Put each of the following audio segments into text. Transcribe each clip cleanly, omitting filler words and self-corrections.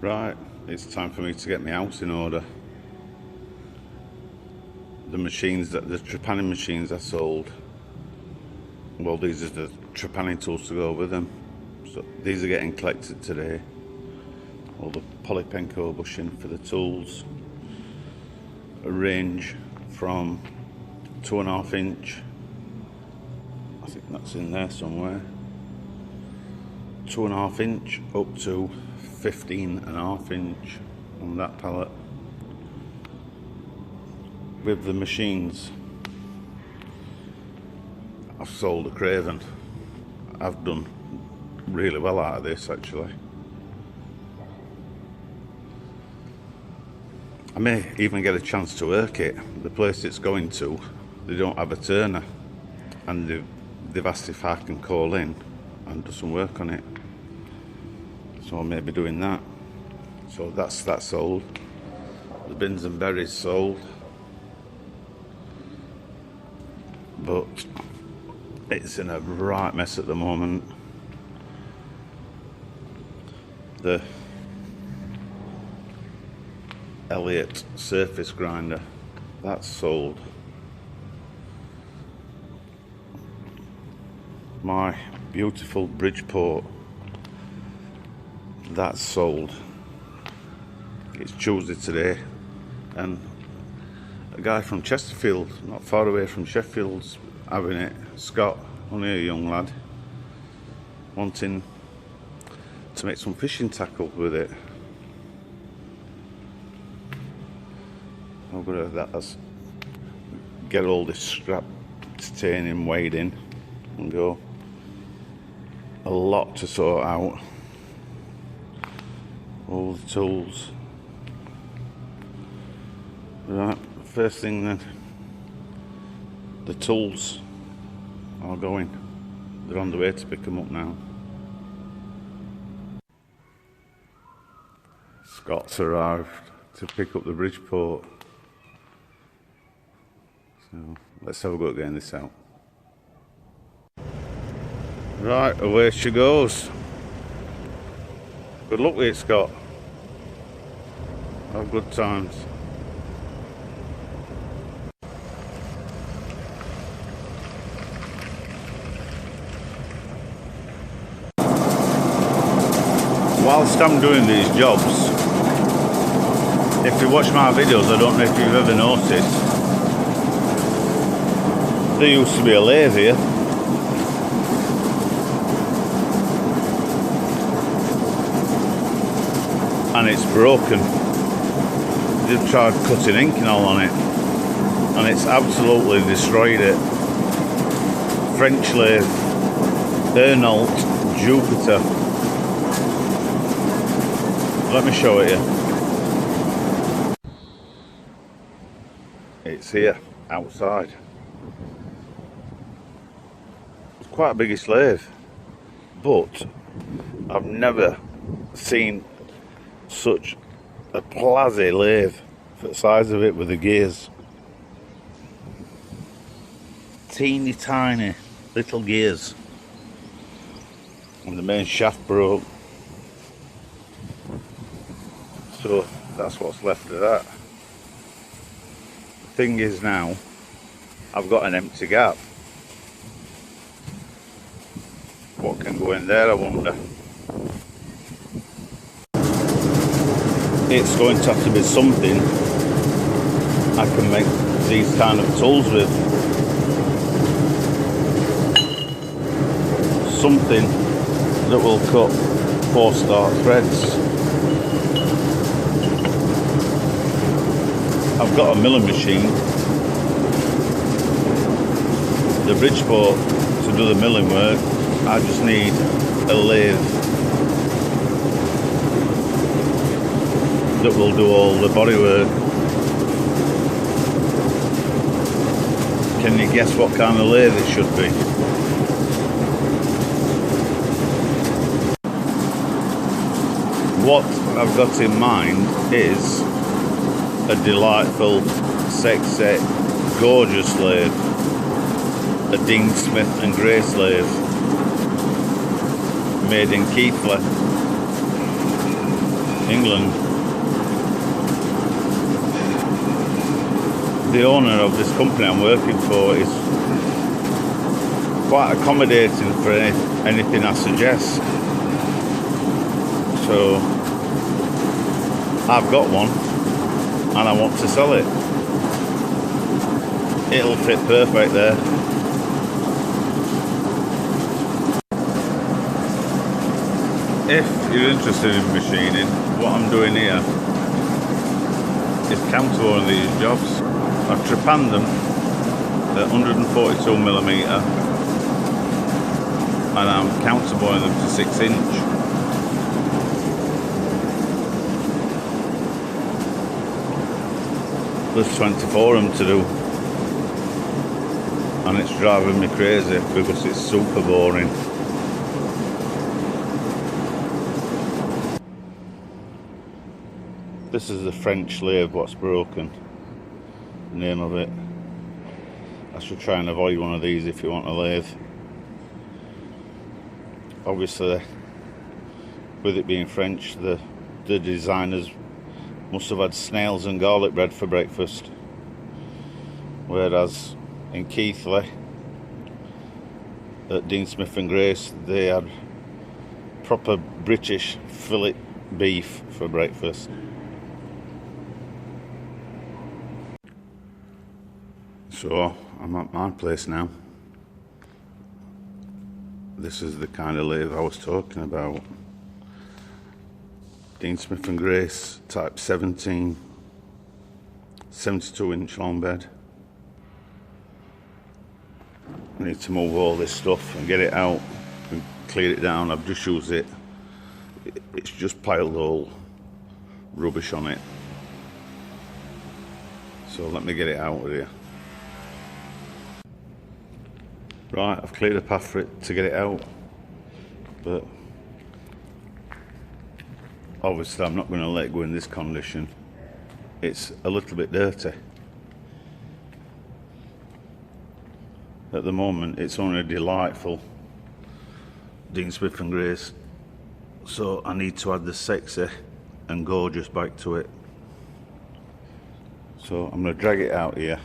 Right, it's time for me to get my house in order. The trepanning machines I sold, well, these are the trepanning tools to go with them. So these are getting collected today. All the polypenco bushing for the tools. A range from 2.5 inch, I think that's in there somewhere, 2.5 inch up to 15.5 inch on that pallet. With the machines, I've sold a Craven. I've done really well out of this actually. I may even get a chance to work it. The place it's going to, they don't have a turner, and they've asked if I can call in and do some work on it. So I may be doing that. So that's sold. The bins and berries sold. But it's in a right mess at the moment. The Elliott surface grinder, that's sold. My beautiful Bridgeport, that's sold. It's Tuesday today, and a guy from Chesterfield, not far away from Sheffield's having it. Scott, only a young lad, wanting to make some fishing tackle with it. I'm gonna get all this scrap titanium weighed in and go. A lot to sort out. All the tools. Right, first thing then, the tools are going. They're on the way to pick them up now. Scott's arrived to pick up the Bridgeport. So let's have a go at getting this out. Right, away she goes. Good luck with it, Scott. Have good times. Whilst I'm doing these jobs, if you watch my videos, I don't know if you've ever noticed, there used to be a lathe here. And it's broken. They've tried cutting ink and all on it, and it's absolutely destroyed it. French lathe, Ernault Jupiter. Let me show it you. It's here, outside. It's quite a biggish lathe, but I've never seen such a plazzy lathe for the size of it with the gears. Teeny tiny little gears. And the main shaft broke. So that's what's left of that. The thing is now, I've got an empty gap. What can go in there, I wonder? It's going to have to be something I can make these kind of tools with. Something that will cut 4-star threads. I've got a milling machine. The Bridgeport to do the milling work, I just need a lathe that will do all the body work. Can you guess what kind of lathe it should be? What I've got in mind is a delightful, sexy, gorgeous lathe. A Dean Smith and Grace lathe, made in Keighley England. The owner of this company I'm working for is quite accommodating for anything I suggest. So I've got one and I want to sell it. It'll fit perfect there. If you're interested in machining, what I'm doing here is counter one of these jobs. I've trepanned them at 142mm and I'm counterboring them to 6-inch. There's 24 of them to do, and it's driving me crazy because it's super boring. This is the French lathe what's broken, the name of it. I should try and avoid one of these if you want a lathe. Obviously, with it being French, the designers must have had snails and garlic bread for breakfast, whereas in Keighley at Dean Smith and Grace they had proper British fillet beef for breakfast. So I'm at my place now. This is the kind of lathe I was talking about. Dean Smith and Grace type 17, 72-inch long bed. I need to move all this stuff and get it out and clear it down. I've just used it. It's just piled all rubbish on it. So let me get it out of here. Right, I've cleared a path for it to get it out, but obviously I'm not going to let it go in this condition. It's a little bit dirty. At the moment it's only a delightful Dean Smith and Grace, so I need to add the sexy and gorgeous back to it. So I'm going to drag it out here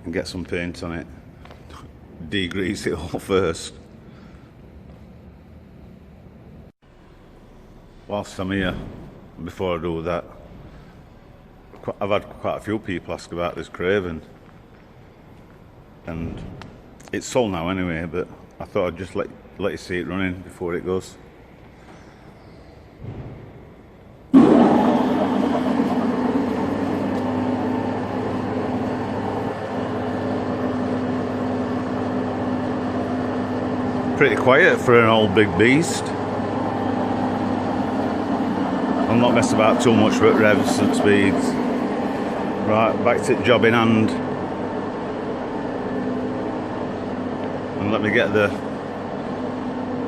and get some paint on it. Degrease it all first. Whilst I'm here, before I do that, I've had quite a few people ask about this Craven, and it's sold now anyway, but I thought I'd just let you see it running before it goes. Pretty quiet for an old big beast. I'll not mess about too much with revs and speeds. Right, back to the job in hand. And let me get the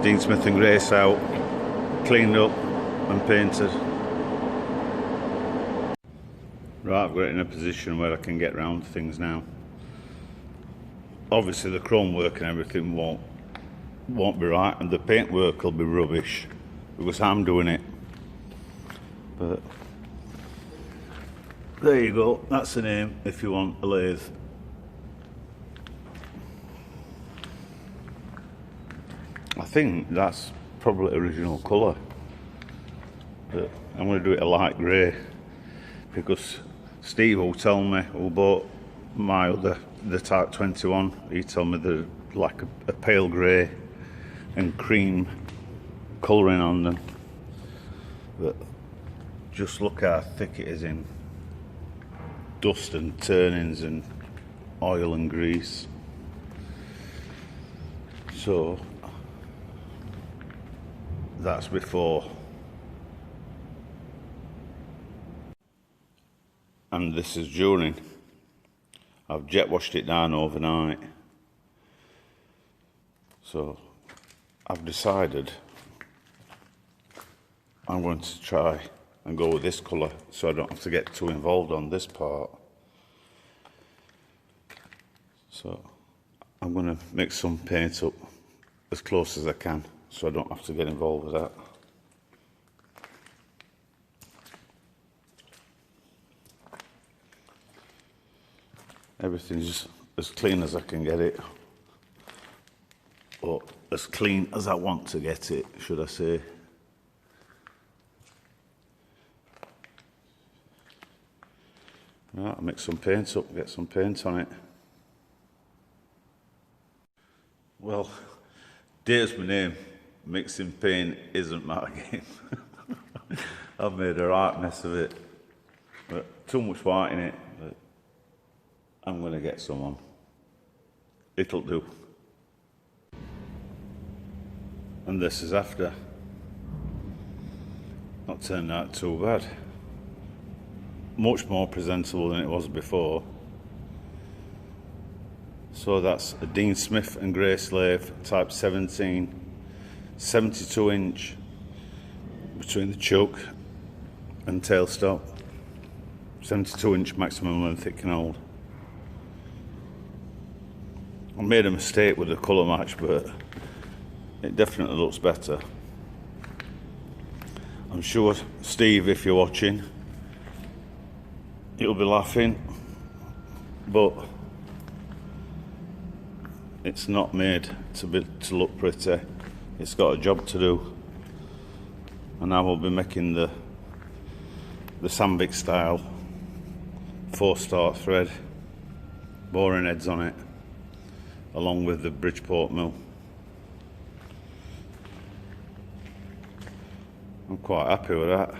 Dean Smith and Grace out, cleaned up and painted. Right, I've got it in a position where I can get round to things now. Obviously the chrome work and everything won't be right, and the paint work will be rubbish because I'm doing it. But there you go, that's the name if you want a lathe. I think that's probably original colour, but I'm going to do it a light grey because Steve will tell me, who bought my the Type 21, he told me they're like a pale grey and cream colouring on them, but just look how thick it is in dust and turnings and oil and grease. So that's before, and this is during. I've jet washed it down overnight, so I've decided I'm going to try and go with this colour so I don't have to get too involved on this part. So I'm going to mix some paint up as close as I can so I don't have to get involved with that. Everything's as clean as I can get it, or as clean as I want to get it, should I say. Right, I'll mix some paint up, get some paint on it. Well, Dave's my name. Mixing paint isn't my game. I've made a right mess of it. But too much white in it, but I'm going to get some on. It'll do. And this is after. Not turned out too bad. Much more presentable than it was before. So that's a Dean Smith and Grace lathe, type 17, 72 inch between the choke and tailstop. 72 inch maximum length it can hold. I made a mistake with the colour match, but it definitely looks better. I'm sure, Steve, if you're watching, you'll be laughing, but it's not made to look pretty. It's got a job to do, and I will be making the Sandvik style 4-star thread, boring heads on it, along with the Bridgeport mill. I'm quite happy with that.